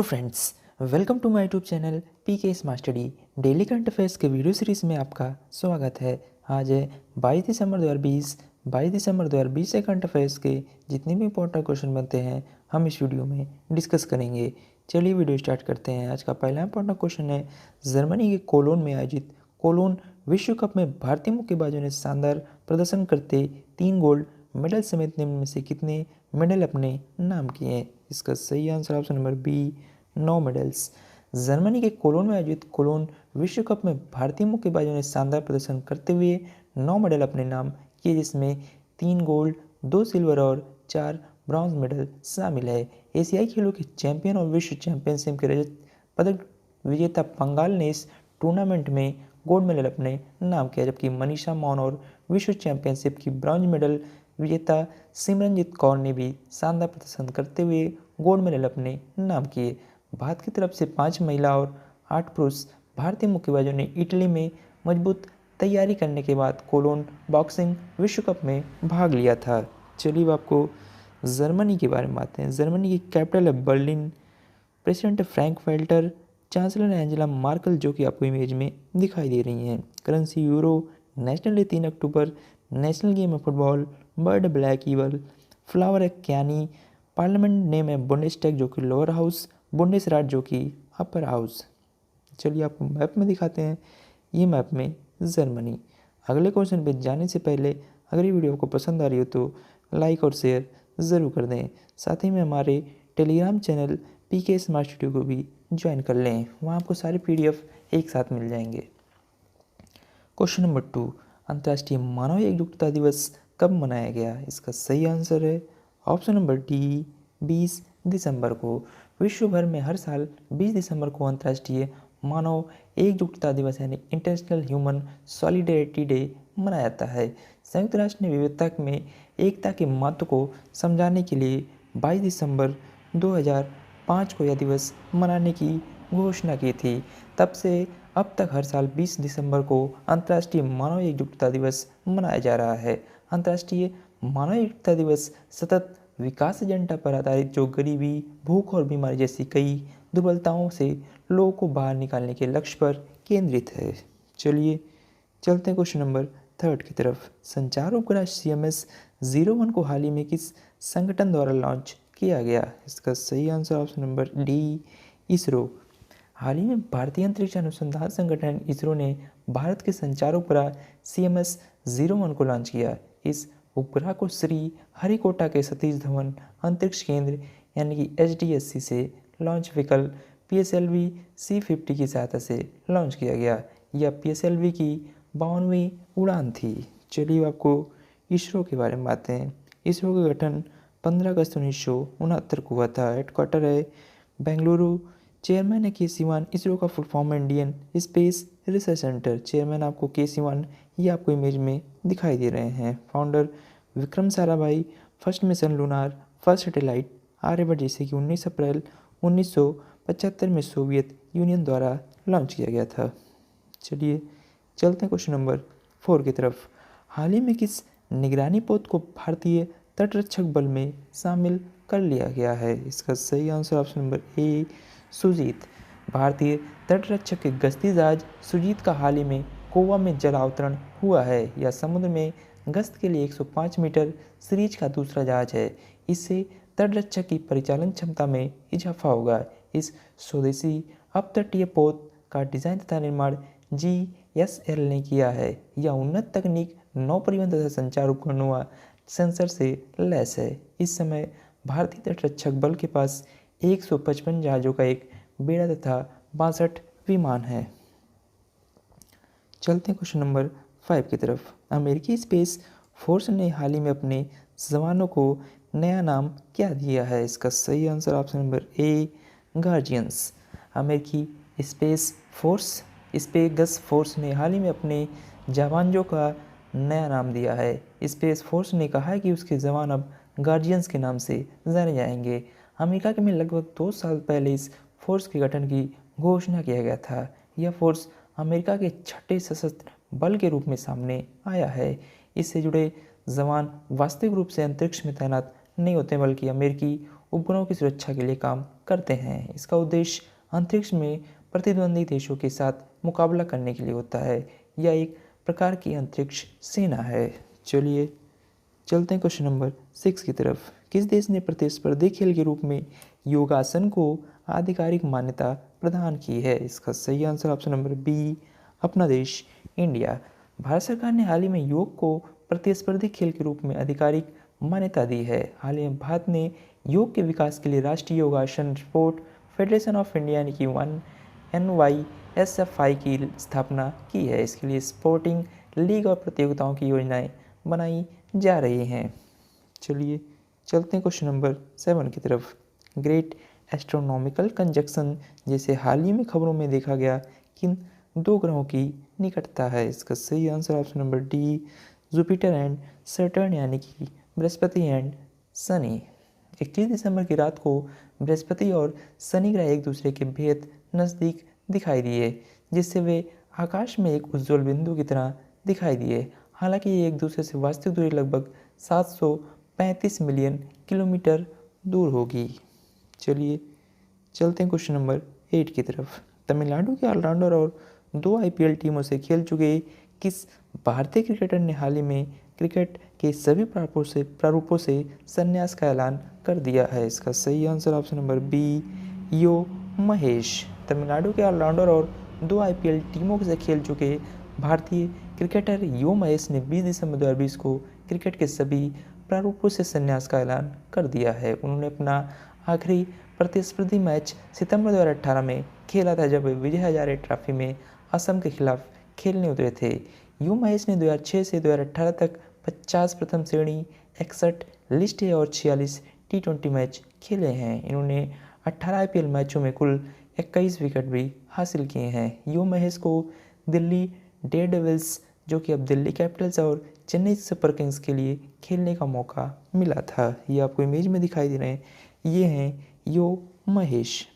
Hello friends, welcome to my YouTube channel PK smart study. Daily current affairs के video series में आपका स्वागत है। आज है 22 दिसंबर 2020 से करंट अफेयर्स के जितने भी इंपॉर्टेंट क्वेश्चन बनते हैं हम इस वीडियो में डिस्कस करेंगे। चलिए वीडियो स्टार्ट करते हैं। आज का पहला इंपॉर्टेंट क्वेश्चन है, जर्मनी के कोलोन में आयोजित कोलोन विश्व कप में भारतीय मुक्केबाजों ने शानदार प्रदर्शन करते 3 गोल्ड मेडल समेत निम्न में से कितने मेडल अपने नाम किए? इसका सही answer option number B, 9 medals. Germany के कोलोन में आयोजित कोलोन विश्व कप में भारतीय मुक्केबाजों ने शानदार प्रदर्शन करते हुए 9 मेडल अपने नाम किए, जिसमें 3 गोल्ड, 2 सिल्वर और 4 ब्रॉन्ज मेडल शामिल है। एशियाई खेलों के चैंपियन और विश्व चैंपियनशिप के रजत पदक विजेता पंगाल ने इस टूर्नामेंट में गोल्ड मेडल अपने नाम किया, जबकि मनीषा मौन और विश्व चैंपियनशिप की ब्रॉन्ज मेडल विजेता सिमरनजीत कौर ने भी शानदार प्रदर्शन करते हुए गोल्ड मेडल अपने नाम किए। भारत की तरफ से 5 महिला और 8 पुरुष भारतीय मुक्केबाजों ने इटली में मजबूत तैयारी करने के बाद कोलोन बॉक्सिंग विश्व कप में भाग लिया था। चलिए आपको जर्मनी के बारे में बातें हैं। जर्मनी की कैपिटल है बर्लिन, प्रेसिडेंट है Frank Walter, chancellor Angela Merkel जो कि आपको इमेज में दिखाई दे रही हैं। Currency euro, national day 3 October, national game है football, bird black eagle, flower है कैनी, पार्लियामेंट नेम है बुंडेसटैग जो कि लोअर हाउस, बुंडेसराट जो कि अपर हाउस। चलिए आपको मैप में दिखाते हैं, ये मैप में जर्मनी। अगले क्वेश्चन पे जाने से पहले अगर ये वीडियो आपको पसंद आ रही हो तो लाइक और शेयर ज़रूर कर दें। साथ ही में हमारे Telegram channel PK smart studio को भी ज्वाइन कर लें, वहाँ आपको सारे PDF एक साथ मिल जाएंगे। क्वेश्चन नंबर 2, अंतर्राष्ट्रीय मानव एकजुटता दिवस कब मनाया गया? इसका सही आंसर है ऑप्शन नंबर डी, 20 दिसंबर को। विश्व भर में हर साल 20 दिसंबर को अंतर्राष्ट्रीय मानव एकजुटता दिवस यानी इंटरनेशनल ह्यूमन सॉलिडेरिटी डे मनाया जाता है। संयुक्त राष्ट्र ने विविधता में एकता के महत्व को समझाने के लिए 22 दिसंबर 2005 को यह दिवस मनाने की घोषणा की थी। तब से अब तक हर साल 20 दिसंबर को अंतर्राष्ट्रीय मानव एकजुटता दिवस मनाया जा रहा है। अंतर्राष्ट्रीय मानव एकजुटता दिवस सतत विकास एजेंडा पर आधारित जो गरीबी, भूख और बीमारी जैसी कई दुर्बलताओं से लोगों को बाहर निकालने के लक्ष्य पर केंद्रित है। चलिए चलते हैं क्वेश्चन नंबर 3 की तरफ। संचार उपग्रह CMS-01 को हाल ही में किस संगठन द्वारा लॉन्च किया गया? इसका सही answer option number D, ISRO. हाल ही में भारतीय अंतरिक्ष अनुसंधान संगठन इसरो ने भारत के संचार उपग्रह CMS-01 को लॉन्च किया। इस उपग्रह को श्री हरिकोटा के सतीश धवन अंतरिक्ष केंद्र यानी कि HDSC से लॉन्च व्हीकल PSLV C50 की सहायता से लॉन्च किया गया। यह PSLV की 52वीं उड़ान थी। चलिए आपको इसरो के बारे में बातें हैं। इसरो का गठन 15 अगस्त 1969 को हुआ था। हेडक्वार्टर है बेंगलुरु। चेयरमैन है के सिवान। इसरो का full form Indian space research centre. Chairman आपको के सिवान, ये आपको इमेज में दिखाई दे रहे हैं। Founder Vikram Sarabhai. First mission lunar, first satellite Aryabhata जिसे कि 19 अप्रैल 1975 में सोवियत यूनियन द्वारा लॉन्च किया गया था। चलिए चलते हैं क्वेश्चन नंबर 4 की तरफ। हाल ही में किस निगरानी पोत को भारतीय तटरक्षक बल में शामिल कर लिया गया है? इसका सही answer option number A, Sujeet. भारतीय तटरक्षक के गश्ती जहाज सुजीत का हाल ही में गोवा में जल अवतरण हुआ है। यह समुद्र में गश्त के लिए 105 मीटर सीरीज का दूसरा जहाज है। इससे तटरक्षक की परिचालन क्षमता में इजाफा होगा। इस स्वदेशी अपतटीय पोत का डिजाइन तथा निर्माण GSL ने किया है। यह उन्नत तकनीक, नौ परिवहन तथा संचार उपकरणों व सेंसर से लैस है। इस समय भारतीय तटरक्षक बल के पास 155 जहाज़ों का एक बेड़ा तथा 62 विमान है। चलते हैं क्वेश्चन नंबर 5 की तरफ। अमेरिकी स्पेस फोर्स ने हाल ही में अपने जवानों को नया नाम क्या दिया है? इसका सही आंसर ऑप्शन नंबर ए, गार्जियंस। अमेरिकी स्पेस फोर्स ने हाल ही में अपने जवानों का नया नाम दिया है। स्पेस फोर्स ने कहा है कि उसके जवान अब गार्जियंस के नाम से जाने जाएंगे। अमेरिका के में लगभग 2 साल पहले इस फोर्स के गठन की घोषणा किया गया था। यह फोर्स अमेरिका के 6ठे सशस्त्र बल के रूप में सामने आया है। इससे जुड़े जवान वास्तविक रूप से अंतरिक्ष में तैनात नहीं होते बल्कि अमेरिकी उपग्रहों की सुरक्षा के लिए काम करते हैं। इसका उद्देश्य अंतरिक्ष में प्रतिद्वंदी देशों के साथ मुकाबला करने के लिए होता है। यह एक प्रकार की अंतरिक्ष सेना है। चलिए चलते हैं क्वेश्चन नंबर 6 की तरफ। किस देश ने प्रतिस्पर्धी खेल के रूप में योगासन को आधिकारिक मान्यता प्रदान की है? इसका सही आंसर ऑप्शन नंबर बी, अपना देश इंडिया। भारत सरकार ने हाल ही में योग को प्रतिस्पर्धी खेल के रूप में आधिकारिक मान्यता दी है। हाल ही में भारत ने योग के विकास के लिए राष्ट्रीय योगासन स्पोर्ट फेडरेशन ऑफ इंडिया यानी कि NYSFI की स्थापना की है। इसके लिए स्पोर्टिंग लीग और प्रतियोगिताओं की योजनाएं बनाई जा रही हैं। चलिए चलते हैं क्वेश्चन नंबर 7 की तरफ। ग्रेट एस्ट्रोनॉमिकल कंजक्शन जैसे हाल ही में खबरों में देखा गया किन दो ग्रहों की निकटता है? इसका सही answer option number D, Jupiter and Saturn यानी कि बृहस्पति एंड शनि। 21 दिसंबर की रात को बृहस्पति और शनि ग्रह एक दूसरे के बेहद नज़दीक दिखाई दिए, जिससे वे आकाश में एक उज्ज्वल बिंदु की तरह दिखाई दिए। हालांकि ये एक दूसरे से वास्तविक दूरी लगभग 735 मिलियन किलोमीटर दूर होगी। चलिए चलते हैं क्वेश्चन नंबर 8 की तरफ। तमिलनाडु के ऑलराउंडर और 2 IPL टीमों से खेल चुके किस भारतीय क्रिकेटर ने हाल ही में क्रिकेट के सभी प्रारूपों से संन्यास का ऐलान कर दिया है? इसका सही आंसर ऑप्शन नंबर बी, यो महेश। तमिलनाडु के ऑलराउंडर और 2 IPL टीमों से खेल चुके भारतीय क्रिकेटर यो महेश ने 20 दिसंबर 2020 को क्रिकेट के सभी प्रारूपों से संन्यास का ऐलान कर दिया है। उन्होंने अपना आखिरी प्रतिस्पर्धी मैच सितंबर 2018 में खेला था, जब वे विजय हजारे ट्रॉफी में असम के खिलाफ खेलने उतरे थे। यू महेश ने 2006 से 2018 तक 50 प्रथम श्रेणी, 61 लिस्ट ए और 46 T20 मैच खेले हैं। इन्होंने 18 IPL मैचों में कुल 21 विकेट भी हासिल किए हैं। यू महेश को दिल्ली डेयरडेविल्स, जो कि अब दिल्ली कैपिटल्स, और चेन्नई सुपर किंग्स के लिए खेलने का मौका मिला था। ये आपको इमेज में दिखाई दे रहे हैं, ये हैं यो महेश।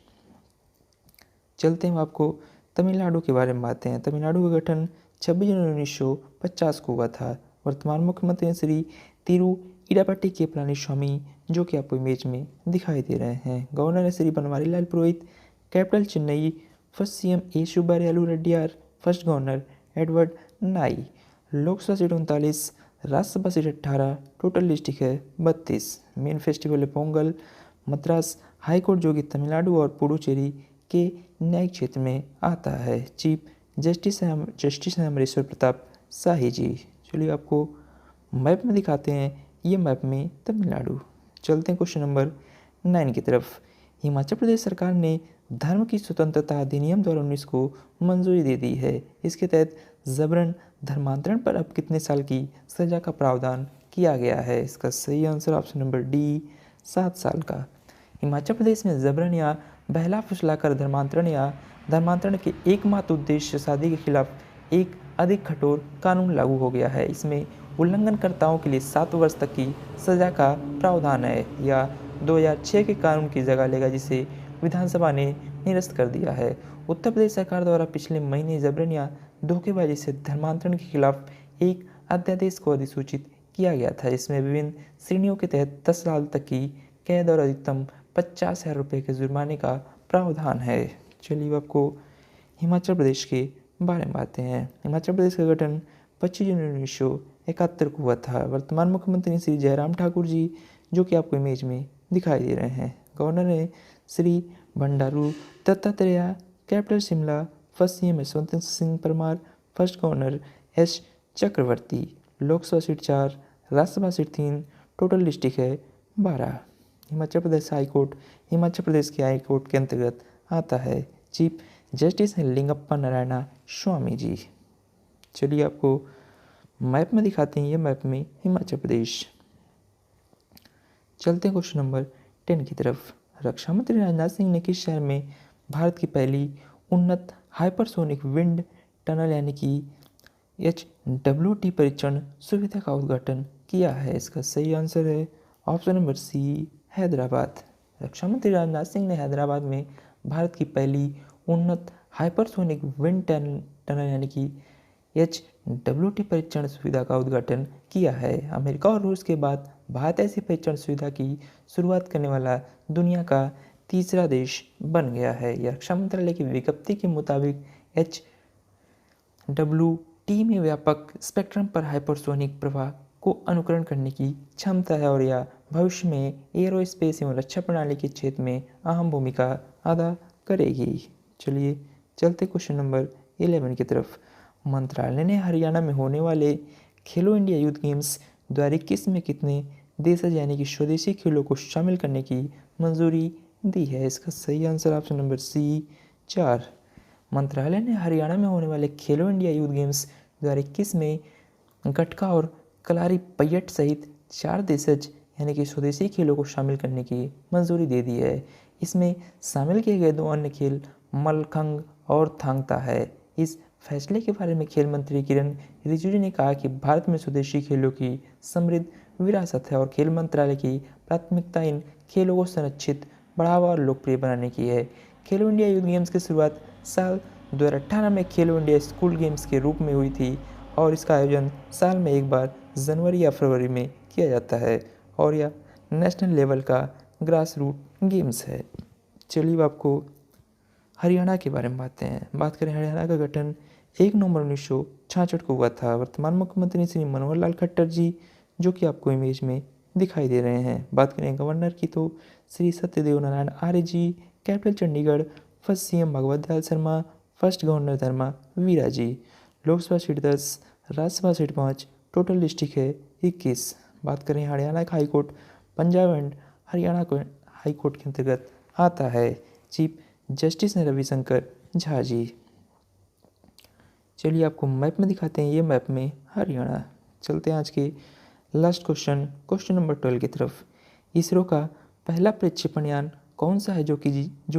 चलते हैं आपको तमिलनाडु के बारे में बातें हैं। तमिलनाडु का गठन 26 जनवरी 1950 को हुआ था। वर्तमान मुख्यमंत्री श्री तिरुइडापट्टी के पलानीस्वामी, जो कि आपको इमेज में दिखाई दे रहे हैं। गवर्नर है Shri Banwari Lal Purohit. Capital Chennai. First CM A Subbarayalu Reddiar. First governor Edward Nye. Lok Sabha seat 39, Rajya Sabha seat 18, total district है 32। मेन फेस्टिवल है पोंगल। मद्रास हाईकोर्ट, जो कि तमिलनाडु और पुडुचेरी के न्यायिक क्षेत्र में आता है। चीफ जस्टिस है अमरेश्वर प्रताप शाही जी। चलिए आपको मैप में दिखाते हैं, ये मैप में तमिलनाडु। चलते हैं क्वेश्चन नंबर 9 की तरफ। हिमाचल प्रदेश सरकार ने धर्म की स्वतंत्रता अधिनियम 2019 को मंजूरी दे दी है। इसके तहत जबरन धर्मांतरण पर अब कितने साल की सजा का प्रावधान किया गया है? इसका सही आंसर ऑप्शन नंबर डी, 7 साल का। हिमाचल प्रदेश में जबरन या बहला फुसलाकर धर्मांतरण या धर्मांतरण के एकमात्र उद्देश्य शादी के खिलाफ एक अधिक कठोर कानून लागू हो गया है। इसमें उल्लंघनकर्ताओं के लिए 7 वर्ष तक की सजा का प्रावधान है। यह 2006 के कानून की जगह लेगा, जिसे विधानसभा ने निरस्त कर दिया है। उत्तर प्रदेश सरकार द्वारा पिछले महीने जबरन या धोखेबाजी से धर्मांतरण के खिलाफ एक अध्यादेश को अधिसूचित किया गया था, जिसमें विभिन्न श्रेणियों के तहत 10 साल तक की कैद और अधिकतम 50,000 रुपये के जुर्माने का प्रावधान है। चलिए आपको हिमाचल प्रदेश के बारे में बातें हैं। हिमाचल प्रदेश का गठन 25 जनवरी 1971 को हुआ था। वर्तमान मुख्यमंत्री श्री जयराम ठाकुर जी, जो कि आपको इमेज में दिखाई दे रहे हैं। गवर्नर है Shri Bandaru Dattatreya. Capital Shimla. First CM Yashwant Singh Parmar. First governor S Chakravarti. Lok Sabha seat 4, Rajya Sabha seat 3, total district है 12। हिमाचल प्रदेश हाई कोर्ट हिमाचल प्रदेश के हाई कोर्ट के अंतर्गत आता है। चीफ जस्टिस हैं लिंगप्पा नारायण स्वामी जी। चलिए आपको मैप में दिखाते हैं, ये मैप में हिमाचल प्रदेश। चलते हैं क्वेश्चन नंबर 10 की तरफ। रक्षा मंत्री राजनाथ सिंह ने किस शहर में भारत की पहली उन्नत हाइपरसोनिक विंड टनल यानी कि HWT परीक्षण सुविधा का उद्घाटन किया है? इसका सही आंसर है ऑप्शन नंबर सी, हैदराबाद। रक्षा मंत्री राजनाथ सिंह ने हैदराबाद में भारत की पहली उन्नत हाइपरसोनिक विंड टनल यानी कि HWT परीक्षण सुविधा का उद्घाटन किया है। अमेरिका और रूस के बाद भारत ऐसी पहचान सुविधा की शुरुआत करने वाला दुनिया का तीसरा देश बन गया है। यह रक्षा मंत्रालय की विज्ञप्ति के मुताबिक HWT में व्यापक स्पेक्ट्रम पर हाइपरसोनिक प्रवाह को अनुकरण करने की क्षमता है और यह भविष्य में एरोस्पेस एवं रक्षा प्रणाली के क्षेत्र में अहम भूमिका अदा करेगी। चलिए चलते क्वेश्चन नंबर 11 की तरफ। मंत्रालय ने हरियाणा में होने वाले खेलो इंडिया यूथ गेम्स 2021 में कितने देशज यानी कि स्वदेशी खेलों को शामिल करने की मंजूरी दी है? इसका सही आंसर ऑप्शन नंबर सी 4। मंत्रालय ने हरियाणा में होने वाले खेलो इंडिया यूथ गेम्स 2021 में गटका और कलारी पयट सहित 4 देशज यानी कि स्वदेशी खेलों को शामिल करने की मंजूरी दे दी है। इसमें शामिल किए गए 2 अन्य खेल मलखंग और थांगता है। इस फैसले के बारे में खेल मंत्री किरण रिजिजू ने कहा कि भारत में स्वदेशी खेलों की समृद्ध विरासत है और खेल मंत्रालय की प्राथमिकता इन खेलों को संरक्षित, बढ़ावा और लोकप्रिय बनाने की है। खेलो इंडिया यूथ गेम्स की शुरुआत साल 2018 में खेलो इंडिया स्कूल गेम्स के रूप में हुई थी और इसका आयोजन साल में एक बार जनवरी या फरवरी में किया जाता है और यह नेशनल लेवल का ग्रास रूट गेम्स है। चलिए आपको हरियाणा के बारे में बात करें। हरियाणा का गठन 1 नवंबर 1966 को हुआ था। वर्तमान मुख्यमंत्री श्री मनोहर लाल खट्टर जी, जो कि आपको इमेज में दिखाई दे रहे हैं। बात करें गवर्नर की तो Shri Satyadev Narayan Arya ji. Capital Chandigarh. First CM Bhagwat Dayal Sharma. First governor Dharma Vira ji. Lok Sabha seat 10, Rajya Sabha seat 5, total district है 21। बात करें हरियाणा का हाईकोर्ट पंजाब एंड हरियाणा को हाईकोर्ट के अंतर्गत आता है। चीफ जस्टिस हैं रविशंकर झा जी। चलिए आपको मैप में दिखाते हैं। ये मैप में हरियाणा। चलते हैं आज के लास्ट क्वेश्चन नंबर 12 की तरफ। इसरो का पहला प्रक्षेपण यान कौन सा है जो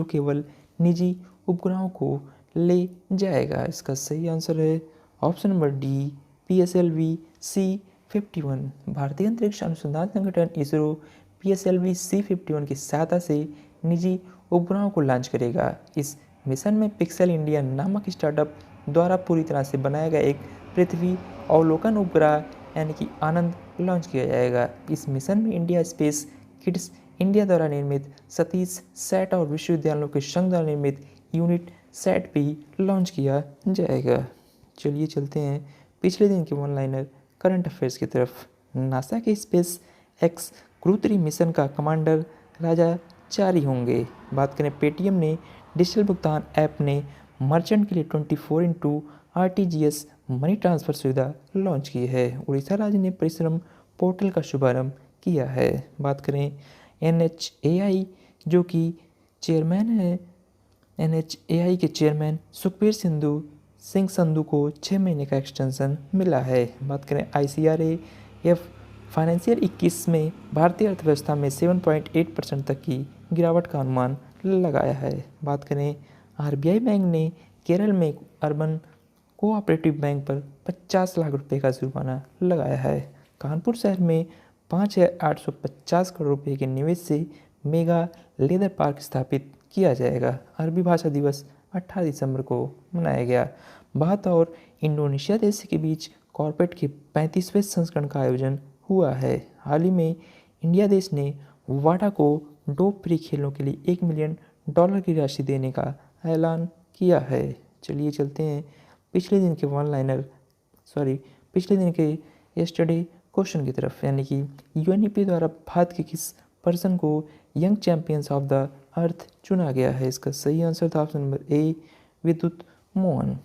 केवल निजी उपग्रहों को ले जाएगा? इसका सही आंसर है option number D PSLV C-51। भारतीय अंतरिक्ष अनुसंधान संगठन इसरो PSLV C-51 की सहायता से निजी उपग्रहों को लॉन्च करेगा। इस मिशन में पिक्सेल इंडिया नामक स्टार्टअप द्वारा पूरी तरह से बनाया गया एक पृथ्वी अवलोकन उपग्रह यानी कि आनंद लॉन्च किया जाएगा। इस मिशन में इंडिया स्पेस किड्स इंडिया द्वारा निर्मित सतीश सैट और विश्वविद्यालयों के संघ द्वारा निर्मित यूनिट सैट भी लॉन्च किया जाएगा। चलिए चलते हैं पिछले दिन के वन लाइनर करंट अफेयर्स की तरफ। नासा के स्पेस एक्स क्रू 3 मिशन का कमांडर राजा चारी होंगे। बात करें पेटीएम ने डिजिटल भुगतान ऐप ने मर्चेंट के लिए 24x RTGS मनी ट्रांसफ़र सुविधा लॉन्च की है। उड़ीसा राज्य ने परिश्रम पोर्टल का शुभारंभ किया है। बात करें NHAI जो कि चेयरमैन है, NHAI के चेयरमैन सुखबीर सिंह संधू को 6 महीने का एक्सटेंशन मिला है। बात करें ICRAF फाइनेंशियल 21 में भारतीय अर्थव्यवस्था में 7.8% तक की गिरावट का अनुमान लगाया है। बात करें RBI बैंक ने केरल में अर्बन कोऑपरेटिव बैंक पर 50 लाख रुपए का जुर्माना लगाया है। कानपुर शहर में 5,850 करोड़ रुपए के निवेश से मेगा लेदर पार्क स्थापित किया जाएगा। अरबी भाषा दिवस 18 दिसंबर को मनाया गया। भारत और इंडोनेशिया देश के बीच कॉर्पेट के 35वें संस्करण का आयोजन हुआ है। हाल ही में इंडिया देश ने वाडा को डोप फ्री खेलों के लिए $1 मिलियन की राशि देने का ऐलान किया है। चलिए चलते हैं पिछले दिन के यस्टरडे क्वेश्चन की तरफ, यानी कि UNEP द्वारा भारत के किस पर्सन को young champions of the earth चुना गया है? इसका सही आंसर था ऑप्शन नंबर ए विद्युत मोहन।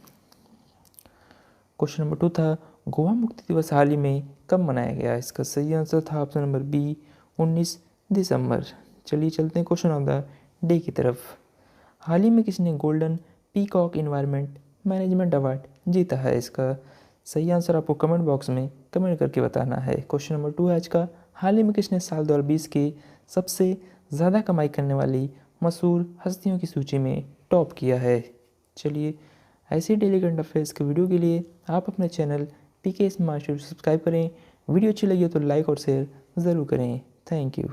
क्वेश्चन नंबर 2 था गोवा मुक्ति दिवस हाल ही में कब मनाया गया? इसका सही आंसर था ऑप्शन नंबर बी 19 दिसंबर। चलिए चलते हैं क्वेश्चन ऑफ द डे की तरफ। हाल ही में किसने golden peacock environment management award जीता है? इसका सही आंसर आपको कमेंट बॉक्स में कमेंट करके बताना है। क्वेश्चन नंबर 2 है आज का, हाल ही में किसने साल 2020 के सबसे ज़्यादा कमाई करने वाली मशहूर हस्तियों की सूची में टॉप किया है? चलिए ऐसे डेली करंट अफेयर्स के वीडियो के लिए आप अपने चैनल PK स्मार्ट सब्सक्राइब करें। वीडियो अच्छी लगी हो तो लाइक और शेयर ज़रूर करें। Thank you.